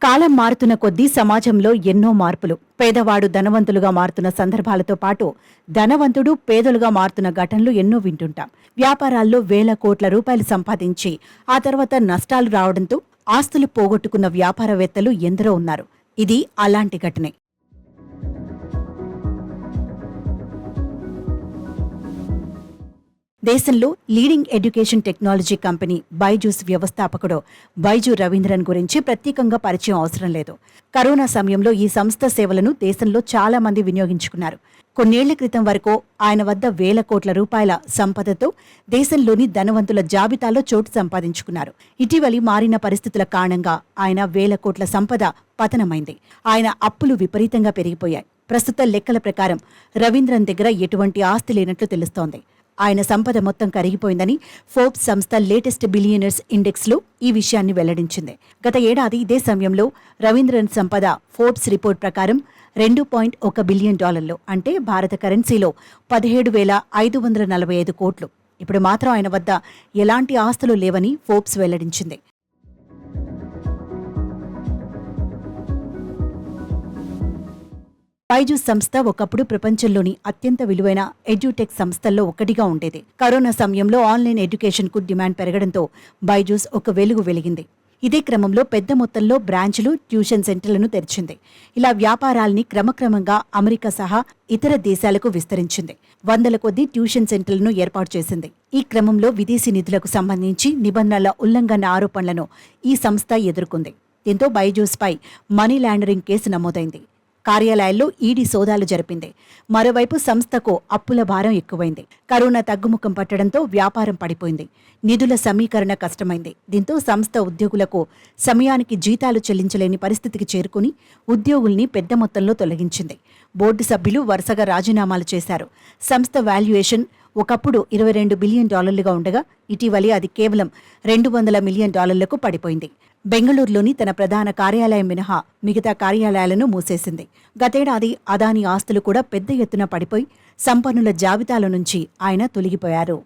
కాలం మారుతున్న కొద్దీ సమాజంలో ఎన్నో మార్పులు. పేదవాడు ధనవంతులుగా మారుతున్న సందర్భాలతో పాటు ధనవంతుడు పేదలుగా మారుతున్న ఘటనలు ఎన్నో వింటుంటాం. వ్యాపారాల్లో వేల కోట్ల రూపాయలు సంపాదించి ఆ తర్వాత నష్టాలు రావడంతో ఆస్తులు పోగొట్టుకున్న వ్యాపారవేత్తలు ఎందరో ఉన్నారు. ఇది అలాంటి ఘటనే. దేశంలో leading education technology company Byju's వ్యవస్థాపకుడు బైజు రవీంద్రన్ గురించి ప్రత్యేకంగా పరిచయం అవసరం లేదు. కరోనా సమయంలో ఈ సంస్థ సేవలను దేశంలో చాలా మంది వినియోగించుకున్నారు. కొన్నేళ్ల క్రితం వరకు ఆయన వద్ద వేల కోట్ల రూపాయల సంపదతో దేశంలోని ధనవంతుల జాబితాలో చోటు సంపాదించుకున్నారు. ఇటీవలి మారిన పరిస్థితుల కారణంగా ఆయన వేల కోట్ల సంపద పతనమైంది. ఆయన అప్పులు విపరీతంగా పెరిగిపోయాయి. ప్రస్తుత లెక్కల ప్రకారం రవీంద్రన్ దగ్గర ఎటువంటి ఆస్తి లేనట్లు తెలుస్తోంది. ఆయన సంపద మొత్తం కరిగిపోయిందని ఫోర్బ్స్ సంస్థ లేటెస్ట్ బిలియనర్స్ ఇండెక్స్లో ఈ విషయాన్ని వెల్లడించింది. గత ఏడాది ఇదే సమయంలో రవీంద్రన్ సంపద ఫోర్బ్స్ రిపోర్ట్ ప్రకారం $2.1 బిలియన్, అంటే భారత కరెన్సీలో 17,545 కోట్లు. ఇప్పుడు మాత్రం ఆయన వద్ద ఎలాంటి ఆస్తులు లేవని ఫోర్బ్స్ వెల్లడించింది. బైజూస్ సంస్థ ఒకప్పుడు ప్రపంచంలోని అత్యంత విలువైన ఎడ్యుటెక్ సంస్థల్లో ఒకటిగా ఉండేది. కరోనా సమయంలో ఆన్లైన్ ఎడ్యుకేషన్ కు డిమాండ్ పెరగడంతో బైజూస్ ఒక వెలుగు వెలిగింది. ఇదే క్రమంలో పెద్ద మొత్తంలో బ్రాంచ్లు, ట్యూషన్ సెంటర్లను తెరిచింది. ఇలా వ్యాపారాల్ని క్రమక్రమంగా అమెరికా సహా ఇతర దేశాలకు విస్తరించింది. వందల కొద్దీ ట్యూషన్ సెంటర్లను ఏర్పాటు చేసింది. ఈ క్రమంలో విదేశీ నిధులకు సంబంధించి నిబంధనల ఉల్లంఘన ఆరోపణలను ఈ సంస్థ ఎదుర్కొంది. దీంతో బైజూస్ పై మనీ లాండరింగ్ కేసు నమోదైంది. కార్యాలయాల్లో ఈడీ సోదాలు జరిపింది. మరోవైపు సంస్థకు అప్పుల భారం ఎక్కువైంది. కరోనా తగ్గుముఖం పట్టడంతో వ్యాపారం పడిపోయింది. నిధుల సమీకరణ కష్టమైంది. దీంతో సంస్థ ఉద్యోగులకు సమయానికి జీతాలు చెల్లించలేని పరిస్థితికి చేరుకుని ఉద్యోగుల్ని పెద్ద మొత్తంలో తొలగించింది. బోర్డు సభ్యులు వరుసగా రాజీనామాలు చేశారు. సంస్థ వాల్యుయేషన్ ఒకప్పుడు $22 బిలియన్ ఉండగా ఇటీవలి అది కేవలం $200 మిలియన్ పడిపోయింది. బెంగళూరులోని తన ప్రధాన కార్యాలయం మినహా మిగతా కార్యాలయాలను మూసేసింది. గతేడాది అదానీ ఆస్తులు కూడా పెద్ద ఎత్తున పడిపోయి సంపన్నుల జాబితాలో నుంచి ఆయన తొలగిపోయారు.